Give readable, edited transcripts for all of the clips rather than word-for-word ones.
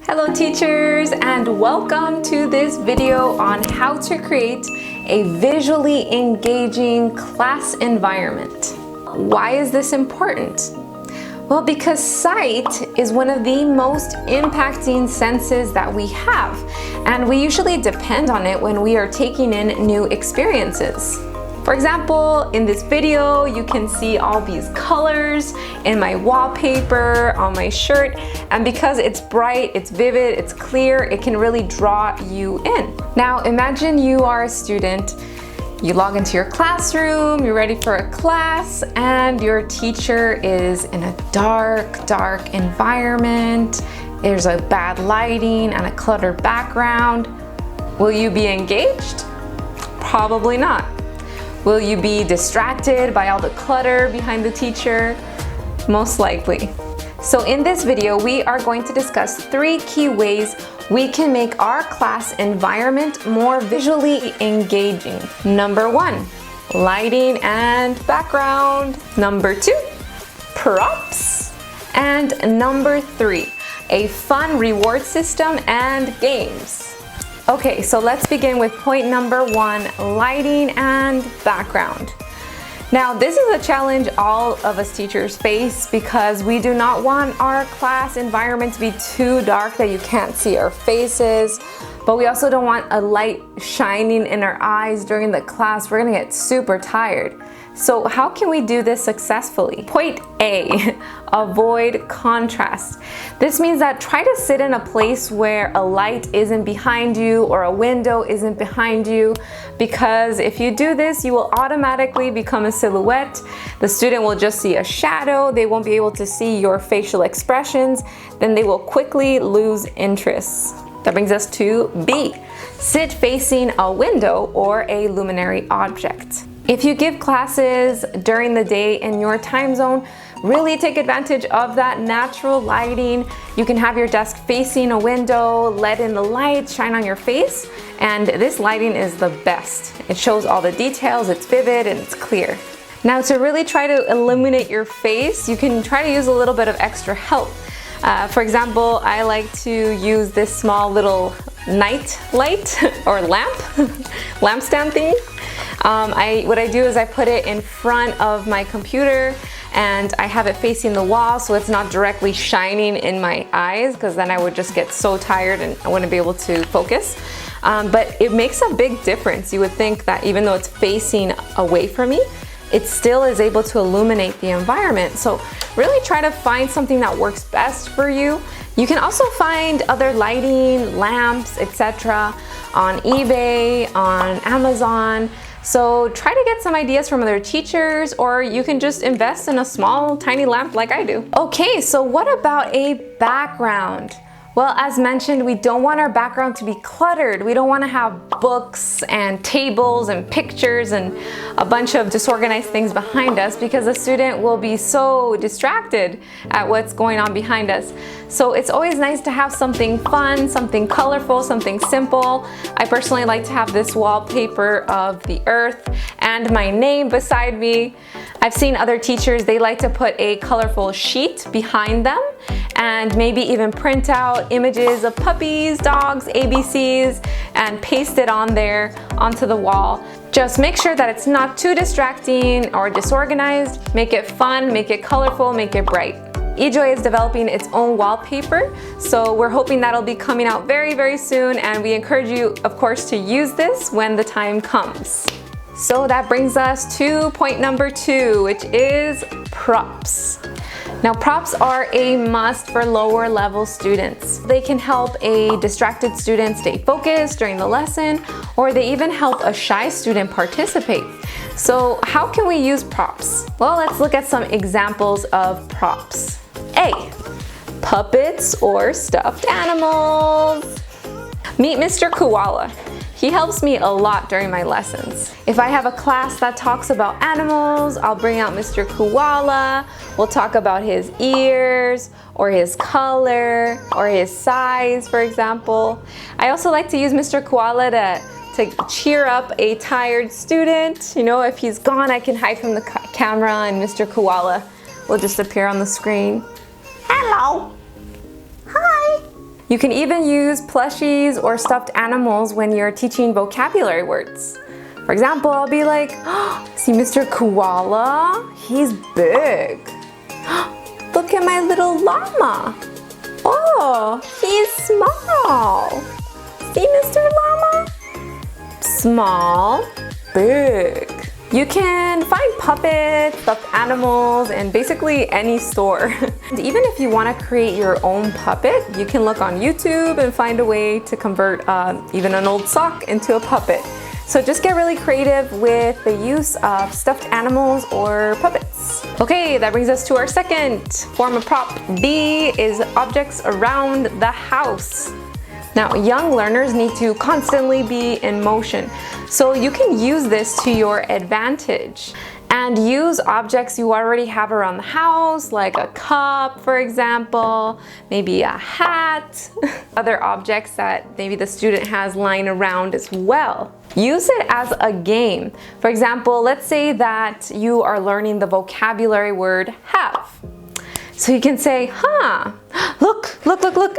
Hello teachers, and welcome to this video on how to create a visually engaging class environment. Why is this important? Well, because sight is one of the most impacting senses that we have, and we usually depend on it when we are taking in new experiences. For example, in this video, you can see all these colors in my wallpaper, on my shirt, and because it's bright, it's vivid, it's clear, it can really draw you in. Now, imagine you are a student, you log into your classroom, you're ready for a class, and your teacher is in a dark environment. There's a bad lighting and a cluttered background. Will you be engaged? Probably not. Will you be distracted by all the clutter behind the teacher? Most likely. So in this video, we are going to discuss 3 key ways we can make our class environment more visually engaging. Number 1, lighting and background. Number 2, props. And number 3, a fun reward system and games. Okay, so let's begin with point number 1, lighting and background. Now, this is a challenge all of us teachers face because we do not want our class environment to be too dark that you can't see our faces, but we also don't want a light shining in our eyes during the class. We're gonna get super tired. So how can we do this successfully? Point A, avoid contrast. This means that try to sit in a place where a light isn't behind you or a window isn't behind you, because if you do this, you will automatically become a silhouette. The student will just see a shadow. They won't be able to see your facial expressions. Then they will quickly lose interest. That brings us to B, sit facing a window or a luminary object. If you give classes during the day in your time zone, really take advantage of that natural lighting. You can have your desk facing a window, let in the light shine on your face, and this lighting is the best. It shows all the details, it's vivid, and it's clear. Now, to really try to illuminate your face, you can try to use a little bit of extra help. For example, I like to use this small little night light or lampstand thing. What I do is I put it in front of my computer and I have it facing the wall so it's not directly shining in my eyes, because then I would just get so tired and I wouldn't be able to focus. But it makes a big difference. You would think that even though it's facing away from me, it still is able to illuminate the environment. So really try to find something that works best for you. You can also find other lighting, lamps, etc. on eBay, on Amazon. So try to get some ideas from other teachers, or you can just invest in a small, tiny lamp like I do. Okay, so what about a background? Well, as mentioned, we don't want our background to be cluttered. We don't want to have books and tables and pictures and a bunch of disorganized things behind us, because the student will be so distracted at what's going on behind us. So it's always nice to have something fun, something colorful, something simple. I personally like to have this wallpaper of the earth and my name beside me. I've seen other teachers, they like to put a colorful sheet behind them and maybe even print out images of puppies, dogs, ABCs, and paste it on there onto the wall. Just make sure that it's not too distracting or disorganized. Make it fun, make it colorful, make it bright. eJoy is developing its own wallpaper, so we're hoping that'll be coming out very soon, and we encourage you, of course, to use this when the time comes. So that brings us to point number 2, which is props. Now, props are a must for lower level students. They can help a distracted student stay focused during the lesson, or they even help a shy student participate. So how can we use props? Well, let's look at some examples of props. A, puppets or stuffed animals. Meet Mr. Koala. He helps me a lot during my lessons. If I have a class that talks about animals, I'll bring out Mr. Koala. We'll talk about his ears, or his color, or his size, for example. I also like to use Mr. Koala to cheer up a tired student. You know, if he's gone, I can hide from the camera and Mr. Koala will just appear on the screen. Hello. Hi. You can even use plushies or stuffed animals when you're teaching vocabulary words. For example, I'll be like, oh, see Mr. Koala? He's big. Look at my little llama. Oh, he's small. See Mr. Llama? Small, big. You can find puppets, stuffed animals, and basically any store. And even if you want to create your own puppet, you can look on YouTube and find a way to convert even an old sock into a puppet. So just get really creative with the use of stuffed animals or puppets. Okay, that brings us to our second form of prop. B is objects around the house. Now, young learners need to constantly be in motion, so you can use this to your advantage and use objects you already have around the house, like a cup, for example, maybe a hat, other objects that maybe the student has lying around as well. Use it as a game. For example, let's say that you are learning the vocabulary word have. So you can say, look,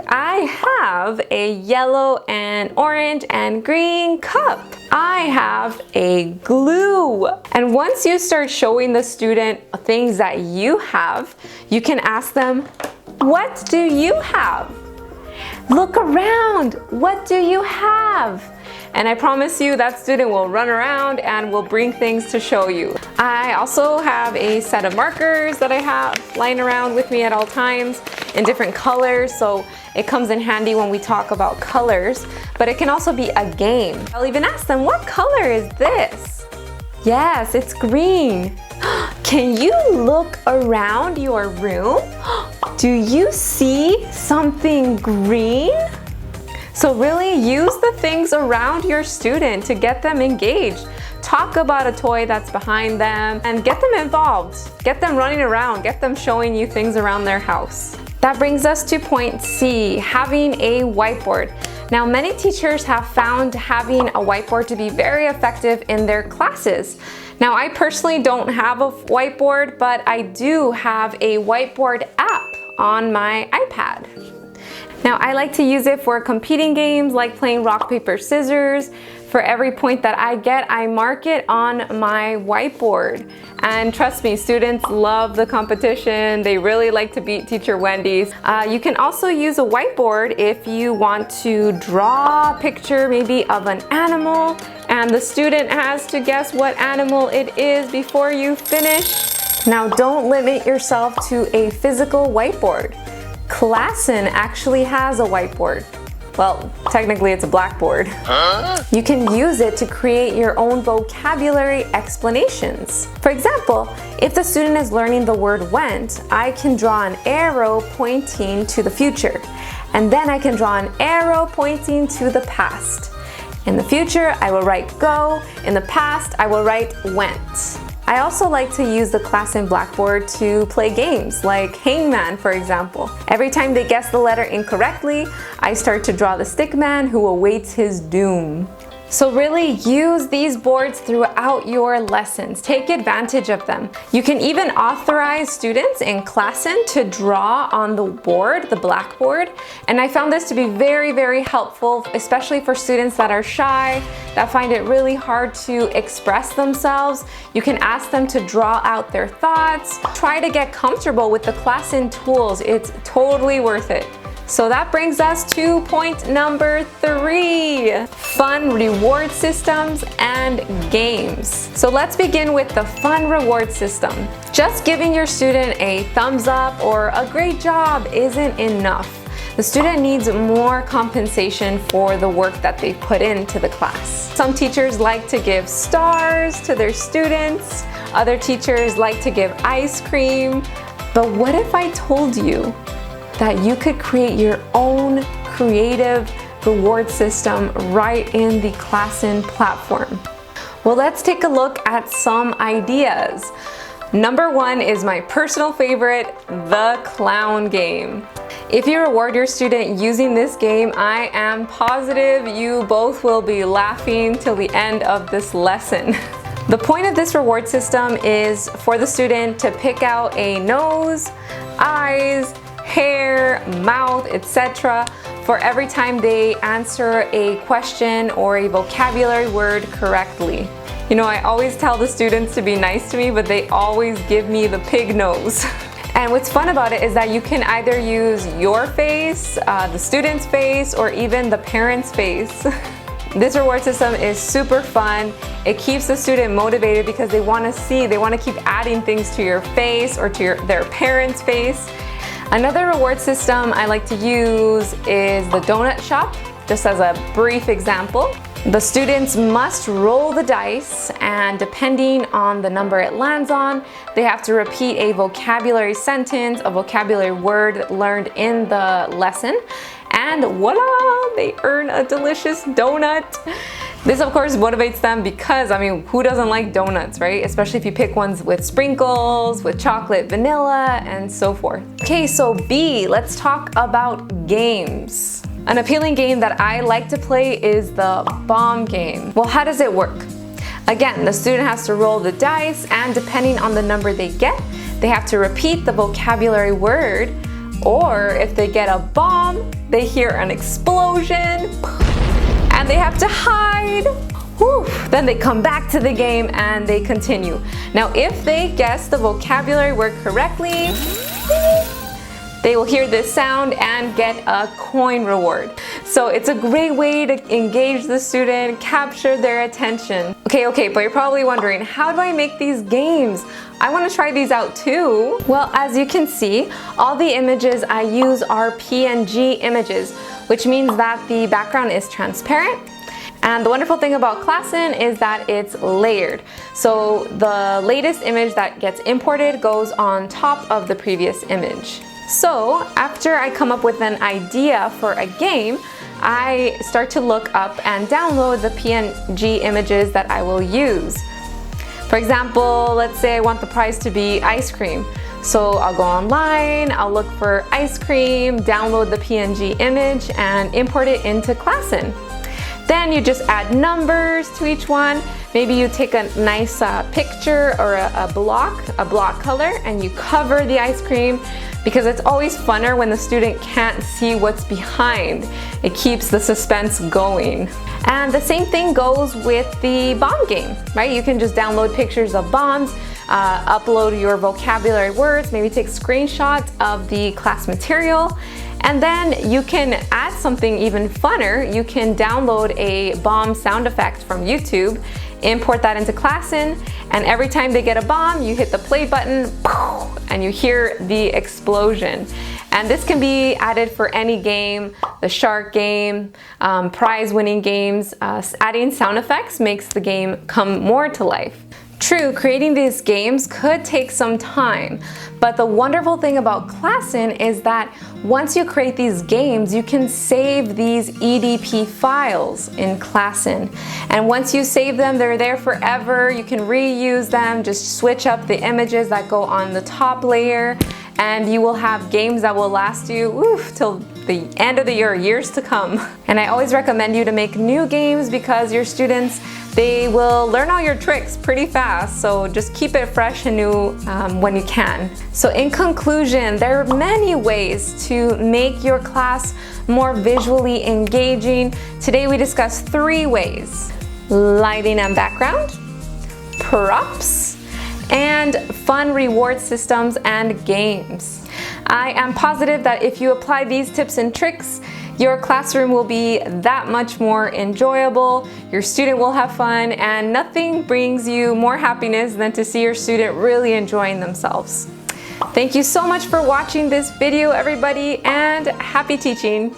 I have a yellow and orange and green cup. I have a glue. And once you start showing the student things that you have, you can ask them, what do you have? Look around, what do you have? And I promise you that student will run around and will bring things to show you. I also have a set of markers that I have lying around with me at all times in different colors, so it comes in handy when we talk about colors, but it can also be a game. I'll even ask them, what color is this? Yes, it's green. Can you look around your room? Do you see something green? So really use the things around your student to get them engaged. Talk about a toy that's behind them and get them involved. Get them running around, get them showing you things around their house. That brings us to point C, having a whiteboard. Now, many teachers have found having a whiteboard to be very effective in their classes. Now, I personally don't have a whiteboard, but I do have a whiteboard app on my iPad. Now, I like to use it for competing games like playing rock, paper, scissors. For every point that I get, I mark it on my whiteboard. And trust me, students love the competition. They really like to beat Teacher Wendy's. You can also use a whiteboard if you want to draw a picture maybe of an animal, and the student has to guess what animal it is before you finish. Now, don't limit yourself to a physical whiteboard. Classen actually has a whiteboard. Well, technically it's a blackboard. You can use it to create your own vocabulary explanations. For example, if the student is learning the word went, I can draw an arrow pointing to the future. And then I can draw an arrow pointing to the past. In the future, I will write go. In the past, I will write went. I also like to use the Classen Blackboard to play games like Hangman, for example. Every time they guess the letter incorrectly, I start to draw the stick man who awaits his doom. So really use these boards throughout your lessons. Take advantage of them. You can even authorize students in Classen to draw on the board, the blackboard. And I found this to be very, very helpful, especially for students that are shy, that find it really hard to express themselves. You can ask them to draw out their thoughts. Try to get comfortable with the Classen tools. It's totally worth it. So that brings us to point number 3, fun reward systems and games. So let's begin with the fun reward system. Just giving your student a thumbs up or a great job isn't enough. The student needs more compensation for the work that they put into the class. Some teachers like to give stars to their students. Other teachers like to give ice cream. But what if I told you that you could create your own creative reward system right in the Classen platform? Well, let's take a look at some ideas. Number 1 is my personal favorite, the clown game. If you reward your student using this game, I am positive you both will be laughing till the end of this lesson. The point of this reward system is for the student to pick out a nose, eyes, hair, mouth, etc. for every time they answer a question or a vocabulary word correctly. You know, I always tell the students to be nice to me, but they always give me the pig nose. And what's fun about it is that you can either use your face, the student's face, or even the parent's face. This reward system is super fun. It keeps the student motivated because they want to keep adding things to your face or to their parent's face. Another reward system I like to use is the donut shop, just as a brief example. The students must roll the dice, and depending on the number it lands on, they have to repeat a vocabulary sentence, a vocabulary word learned in the lesson, and voila, they earn a delicious donut. This of course motivates them because, I mean, who doesn't like donuts, right? Especially if you pick ones with sprinkles, with chocolate, vanilla, and so forth. Okay, so B, let's talk about games. An appealing game that I like to play is the bomb game. Well, how does it work? Again, the student has to roll the dice, and depending on the number they get, they have to repeat the vocabulary word, or if they get a bomb, they hear an explosion, and they have to hide. Whew. Then they come back to the game and they continue. Now, if they guess the vocabulary word correctly, they will hear this sound and get a coin reward. So it's a great way to engage the student, capture their attention. Okay, but you're probably wondering, how do I make these games? I want to try these out too. Well, as you can see, all the images I use are PNG images, which means that the background is transparent. And the wonderful thing about Classen is that it's layered. So the latest image that gets imported goes on top of the previous image. So after I come up with an idea for a game, I start to look up and download the PNG images that I will use. For example, let's say I want the prize to be ice cream. So I'll go online, I'll look for ice cream, download the PNG image, and import it into Classen. Then you just add numbers to each one. Maybe you take a nice picture or a block color, and you cover the ice cream, because it's always funner when the student can't see what's behind. It keeps the suspense going. And the same thing goes with the bomb game, right? You can just download pictures of bombs, upload your vocabulary words, maybe take screenshots of the class material, and then you can add something even funner. You can download a bomb sound effect from YouTube, import that into Classen, and every time they get a bomb, you hit the play button, and you hear the explosion. And this can be added for any game, the shark game, prize-winning games. Adding sound effects makes the game come more to life. True, creating these games could take some time, but the wonderful thing about Classen is that once you create these games, you can save these EDP files in Classen. And once you save them, they're there forever. You can reuse them, just switch up the images that go on the top layer, and you will have games that will last you till the end of the year, years to come. And I always recommend you to make new games because your students, they will learn all your tricks pretty fast, so just keep it fresh and new when you can. So in conclusion, there are many ways to make your class more visually engaging. Today we discussed 3 ways: lighting and background, props, and fun reward systems and games. I am positive that if you apply these tips and tricks, your classroom will be that much more enjoyable, your student will have fun, and nothing brings you more happiness than to see your student really enjoying themselves. Thank you so much for watching this video, everybody, and happy teaching!